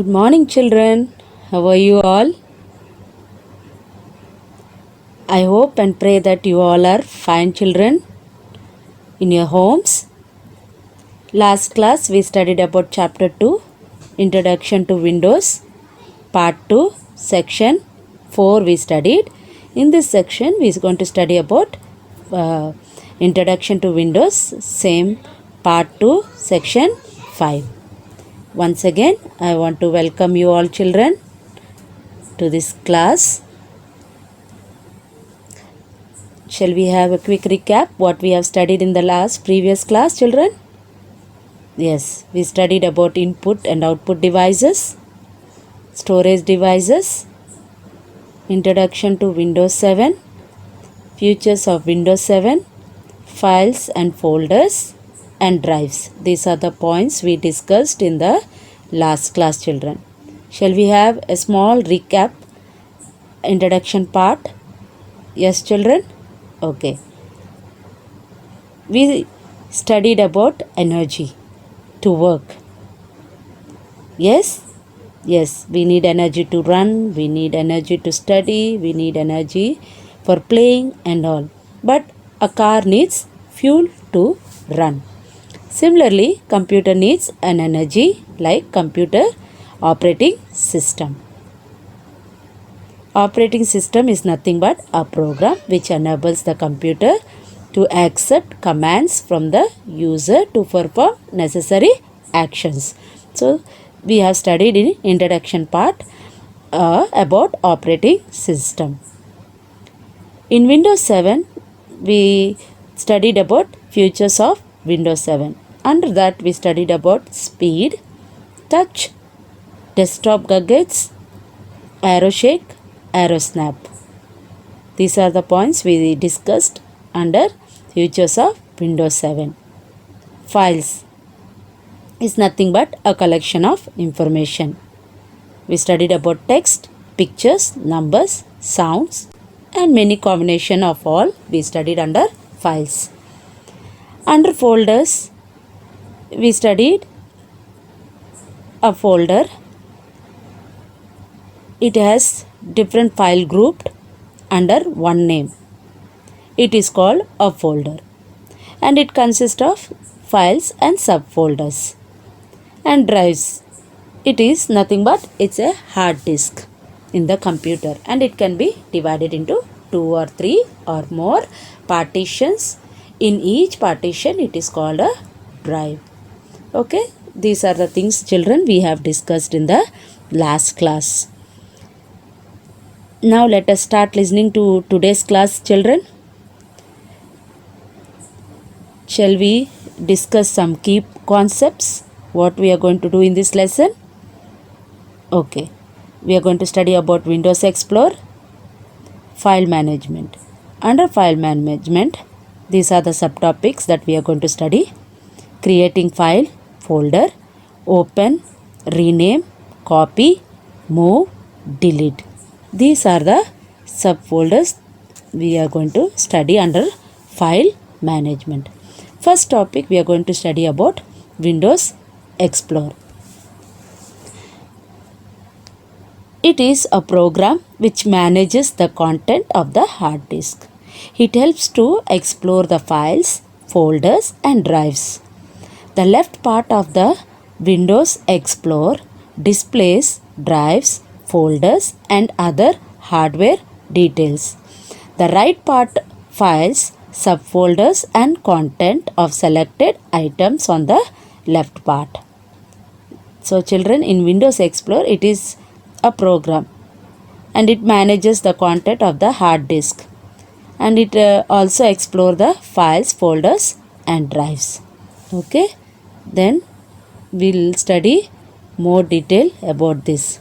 Good morning, children. How are you all? I hope and pray that you all are fine, children, in your homes. Last class we studied about Chapter 2, Introduction to Windows, Part 2, Section 4 we studied. In this section we are going to study about Introduction to Windows, same Part 2, Section 5. Once again, I want to welcome you all, children, to this class. Shall we have a quick recap what we have studied in the previous class, children? Yes, we studied about input and output devices, storage devices, introduction to Windows 7, features of Windows 7, files and folders, and drives. These are the points we discussed in the last class, children. Shall we have a small recap, introduction part? Yes, children? Okay. We studied about energy to work. Yes? Yes, we need energy to run, we need energy to study, we need energy for playing and all. But a car needs fuel to run. Similarly, computer needs an energy like computer operating system. Operating system is nothing but a program which enables the computer to accept commands from the user to perform necessary actions. So, we have studied in introduction part about operating system. In Windows 7, we studied about features of Windows 7. Under that, we studied about speed, touch, desktop gadgets, AeroShake, AeroSnap. These are the points we discussed under features of Windows 7. Files is nothing but a collection of information. We studied about text, pictures, numbers, sounds, and many combination of all we studied under files. Under folders, we studied a folder. It has different file grouped under one name. It is called a folder, and it consists of files and subfolders. And drives, it is nothing but it's a hard disk in the computer, and it can be divided into 2 or 3 or more partitions. In each partition it is called a drive. Okay, these are the things, children, we have discussed in the last class. Now let us start listening to today's class, children. Shall we discuss some key concepts, what we are going to do in this lesson? Okay, we are going to study about Windows Explorer, file management. Under file management, these are the subtopics that we are going to study: creating file, folder, open, rename, copy, move, delete. These are the subfolders we are going to study under file management. First topic, we are going to study about Windows Explorer. It is a program which manages the content of the hard disk. It helps to explore the files, folders, and drives. The left part of the Windows Explorer displays drives, folders, and other hardware details. The right part files, subfolders, and content of selected items on the left part. So, children, in Windows Explorer, it is a program, and it manages the content of the hard disk, and it also explore the files, folders, and drives. Okay, then we'll study more detail about this.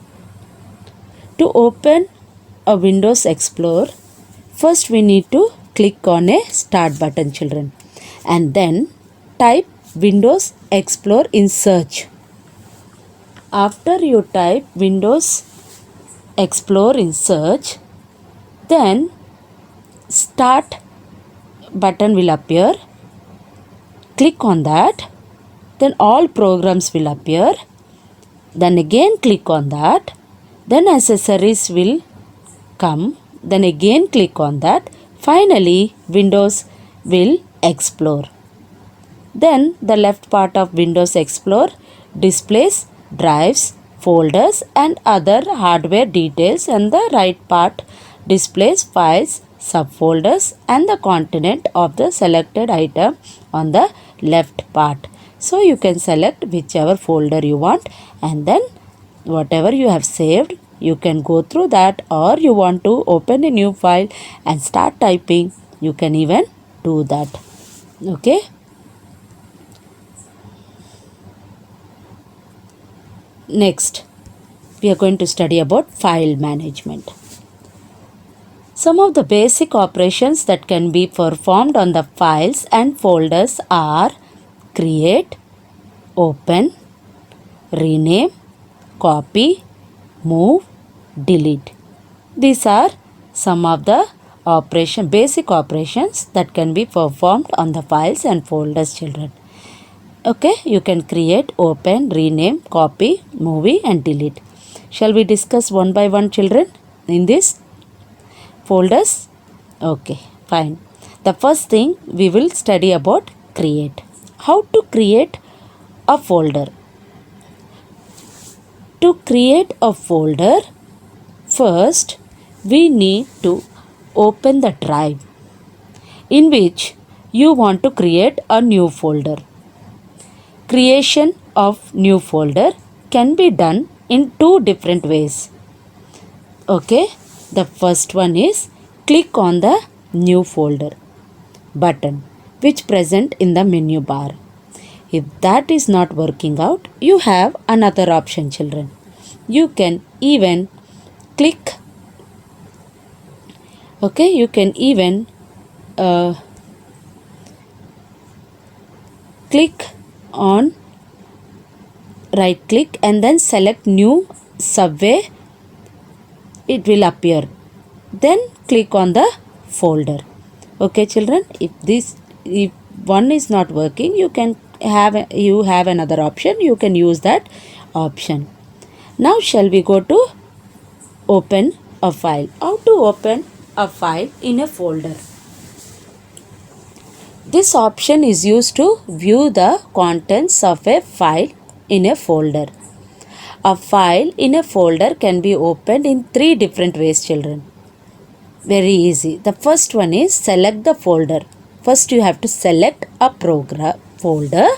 To open a Windows Explorer, first we need to click on a start button, children, and then type Windows Explorer in search. After you type Windows Explorer in search, then start button will appear. Click on that, then all programs will appear. Then again click on that. Then accessories will come. Then again click on that. Finally Windows will explore. Then the left part of Windows Explorer displays drives, folders and other hardware details, and the right part displays files, subfolders and the content of the selected item on the left part. So you can select whichever folder you want, and then whatever you have saved you can go through that, or you want to open a new file and start typing, you can even do that. Okay. Next, we are going to study about file management. Some of the basic operations that can be performed on the files and folders are create, open, rename, copy, move, delete. These are some of the basic operations that can be performed on the files and folders, children. Okay, you can create, open, rename, copy, move and delete. Shall we discuss one by one, children, in this folders? Okay, fine. The first thing we will study about create. How to create a folder. To create a folder, first we need to open the drive in which you want to create a new folder. Creation of new folder can be done in two different ways. Okay, the first one is click on the new folder button which present in the menu bar. If that is not working out, you have another option, children. You can even click click on right click and then select new subway. It will appear. Then click on the folder. Okay, children, if one is not working, you have another option. You can use that option. Now shall we go to open a file. How to open a file in a folder? This option is used to view the contents of a file in a folder. A file in a folder can be opened in three different ways, children. Very easy. The first one is select the folder. First you have to select a folder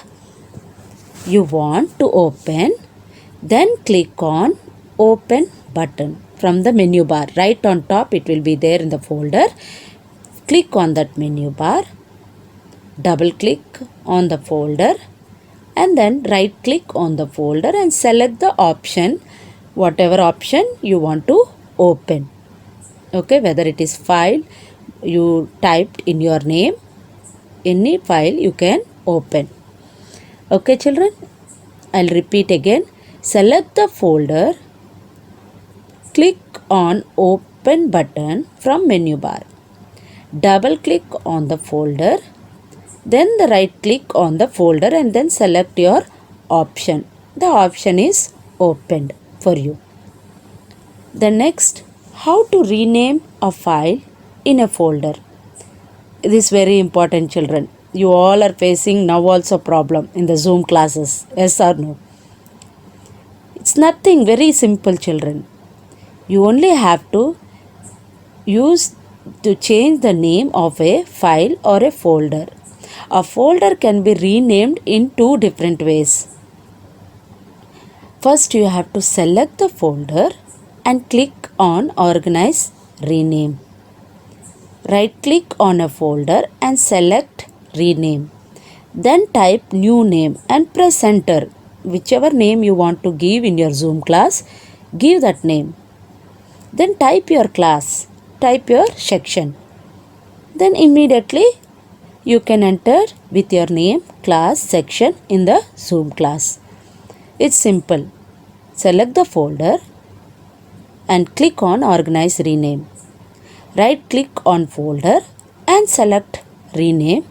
you want to open. Then click on open button from the menu bar. Right on top it will be there in the folder. Click on that menu bar. Double click on the folder and then right click on the folder and select the option, whatever option you want to open. Okay, whether it is file you typed in your name, any file you can open. Okay, children, I'll repeat again. Select the folder, click on open button from menu bar. Double click on the folder, then the right click on the folder and then select your option. The option is opened for you. The next, how to rename a file in a folder. It is very important, children. You all are facing now also problem in the Zoom classes. Yes or no? It's nothing, very simple, children. You only have to change the name of a file or a folder. A folder can be renamed in two different ways. First, you have to select the folder and click on Organize Rename. Right click on a folder and select Rename. Then type new name and press enter. Whichever name you want to give in your Zoom class, give that name. Then type your class, type your section. Then immediately you can enter with your name, class, section in the Zoom class. It's simple. Select the folder and click on Organize Rename. Right click on folder and select Rename.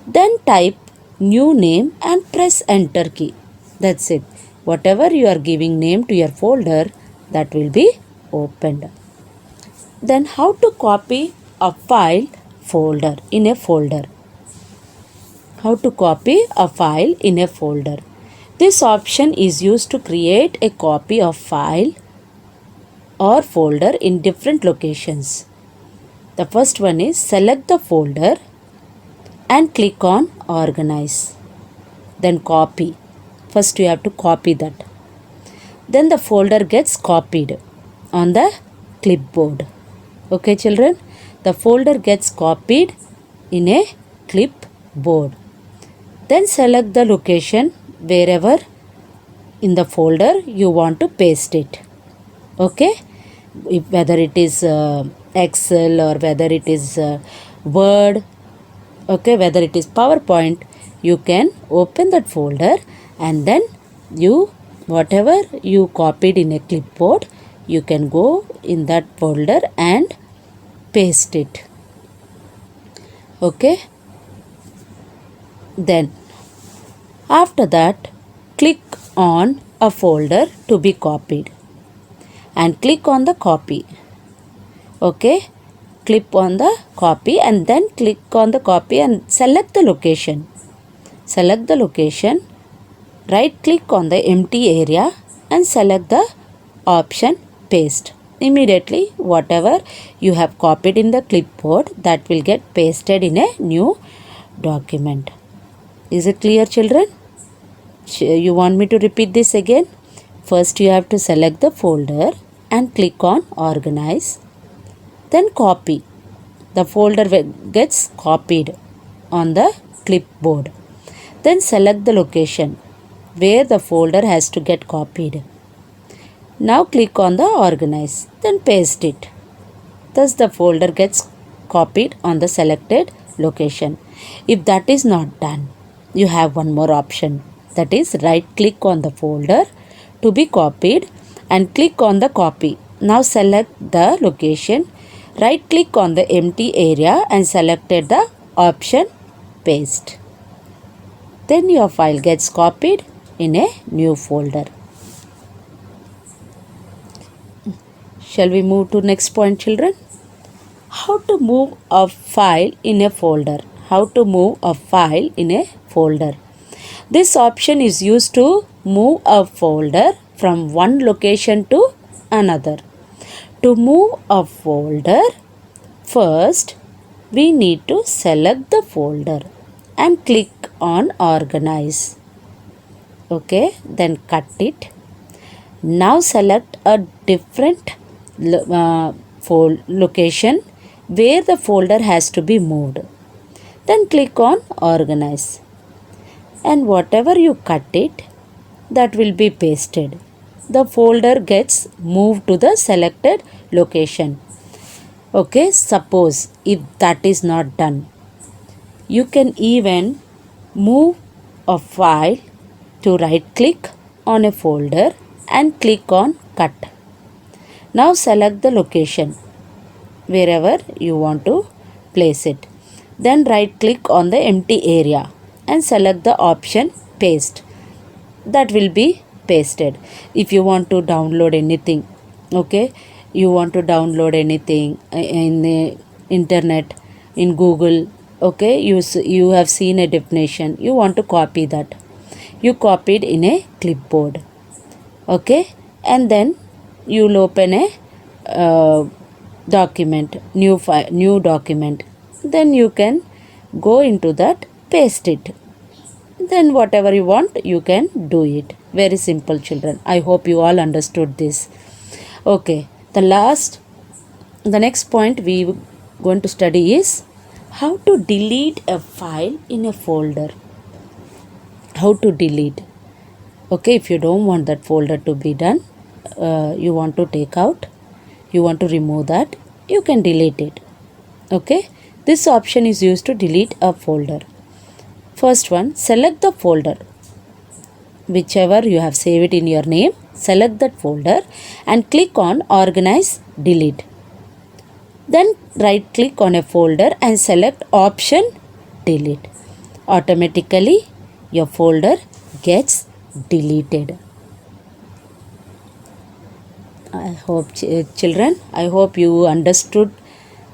Then type new name and press enter key. That's it. whatever you are giving name to your folder, that will be opened. Then how to copy a file folder in a folder? How to copy a file in a folder? This option is used to create a copy of file or folder in different locations. The first one is select the folder and click on organize. Then copy. First you have to copy that. Then the folder gets copied on the clipboard. Okay children, the folder gets copied in a clipboard. Then select the location wherever in the folder you want to paste it. Okay, whether it is Excel or whether it is Word, okay, whether it is PowerPoint, you can open that folder and then you whatever you copied in a clipboard, you can go in that folder and paste it. Okay, then after that click on a folder to be copied and click on the copy. Okay, click on the copy and then click on the copy and select the location. Select the location, right click on the empty area and select the option paste. Immediately whatever you have copied in the clipboard, that will get pasted in a new document. Is it clear children? You want me to repeat this again? First you have to select the folder and click on organize. Then copy. The folder gets copied on the clipboard. Then select the location where the folder has to get copied. Now click on the organize. Then paste it. Thus the folder gets copied on the selected location. If that is not done, you have one more option. That is right click on the folder to be copied and click on the copy. Now select the location, right click on the empty area and selected the option paste. Then your file gets copied in a new folder. Shall we move to next point children? How to move a file in a folder. How to move a file in a folder. This option is used to move a folder from one location to another. To move a folder, first we need to select the folder and click on organize. Okay, then cut it. Now select a different location where the folder has to be moved. Then click on organize. And whatever you cut it, that will be pasted. The folder gets moved to the selected location. Okay, suppose if that is not done, you can even move a file to right click on a folder and click on cut. Now select the location wherever you want to place it. Then right click on the empty area and select the option paste. That will be pasted. If you want to download anything, okay, you want to download anything in the internet, in Google, okay, you have seen a definition, you want to copy that, you copied in a clipboard, okay, and then you will open a document, new document, then you can go into that, paste it, then whatever you want you can do it. Very simple children. I hope you all understood this. Okay, the next point we going to study is how to delete a file in a folder. How to delete. Okay, if you don't want that folder to be done, you want to take out, you want to remove that, you can delete it. Okay, this option is used to delete a folder. First one, select the folder. Whichever you have saved in your name, select that folder and click on organize delete. Then right click on a folder and select option delete. Automatically your folder gets deleted. I hope children, I hope you understood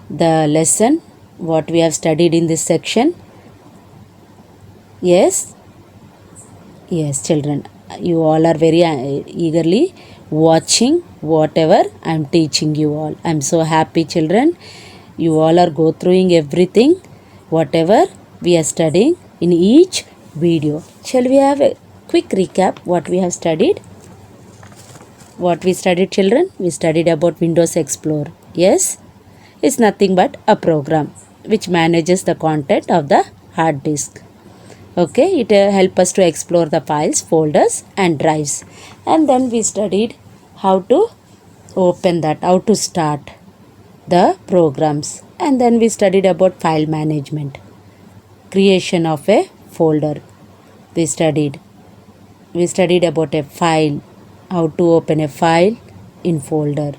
the lesson what we have studied in this section. Yes. Yes, children, you all are very eagerly watching whatever I am teaching you all. I am so happy, children. You all are go through everything, whatever we are studying in each video. Shall we have a quick recap what we have studied? What we studied, children? We studied about Windows Explorer. Yes, it's nothing but a program which manages the content of the hard disk. Okay, it help us to explore the files, folders and drives. And then we studied how to open that, how to start the programs. And then we studied about file management, creation of a folder. We studied about a file, how to open a file in folder,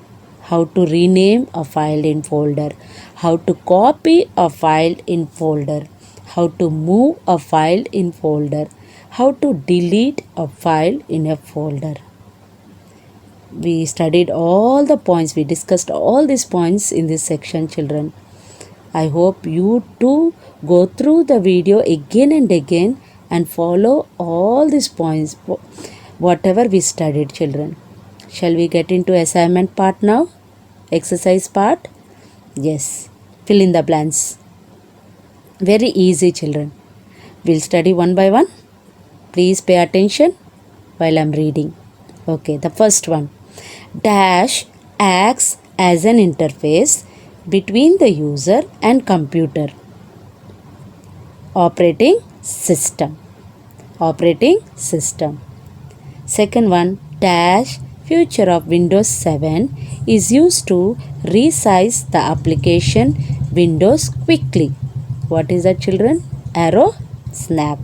how to rename a file in folder, how to copy a file in folder, how to move a file in folder, how to delete a file in a folder. We studied all the points, we discussed all these points in this section, children. I hope you too go through the video again and again and follow all these points, whatever we studied, children. Shall we get into assignment part now? Exercise part? Yes. Fill in the blanks. Very easy, children. We'll study one by one. Please pay attention while I'm reading. Okay, the first one. Dash acts as an interface between the user and computer. Operating system. Operating system. Second one. Dash feature of Windows 7 is used to resize the application windows quickly. What is that, children? Arrow snap.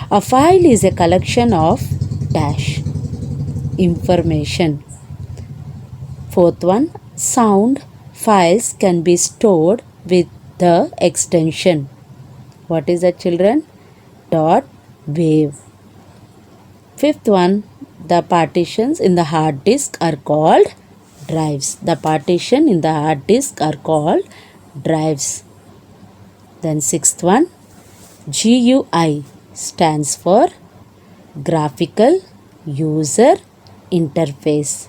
A file is a collection of dash information. Fourth one, sound files can be stored with the extension. What is that, children? Dot wave. Fifth one, the partitions in the hard disk are called drives. The partition in the hard disk are called drives. Then sixth one, GUI stands for graphical user interface.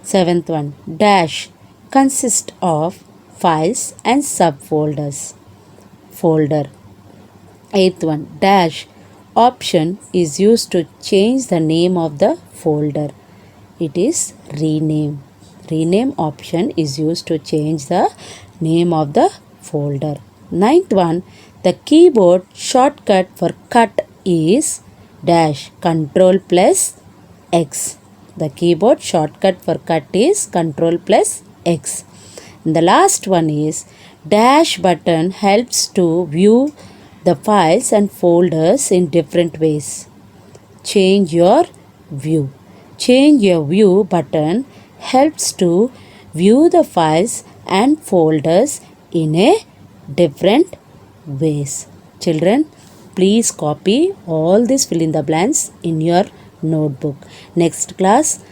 Seventh one, dash consists of files and subfolders. Folder. Eighth one, dash option is used to change the name of the folder. It is rename. Rename option is used to change the name of the folder. Ninth one, the keyboard shortcut for cut is dash control plus X. The keyboard shortcut for cut is control plus X. And the last one is dash button helps to view the files and folders in different ways. Change your view. Change your view button helps to view the files and folders in a different ways. Children, please copy all these fill in the blanks in your notebook. Next class,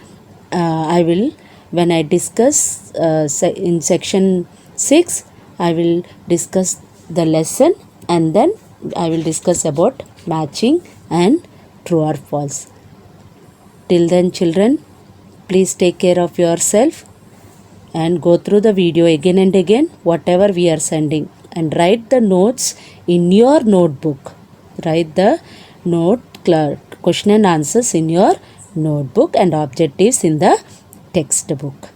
I will, when I discuss in section 6, I will discuss the lesson and then I will discuss about matching and true or false. Till then, children, please take care of yourself and go through the video again and again, whatever we are sending, and write the notes in your notebook. Write the question and answers in your notebook and objectives in the textbook.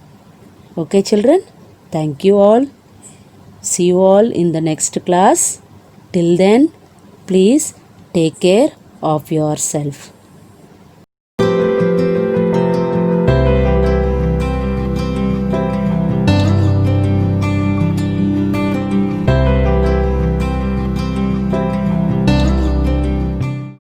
Okay, children? Thank you all. See you all in the next class. Till then, please take care of yourself.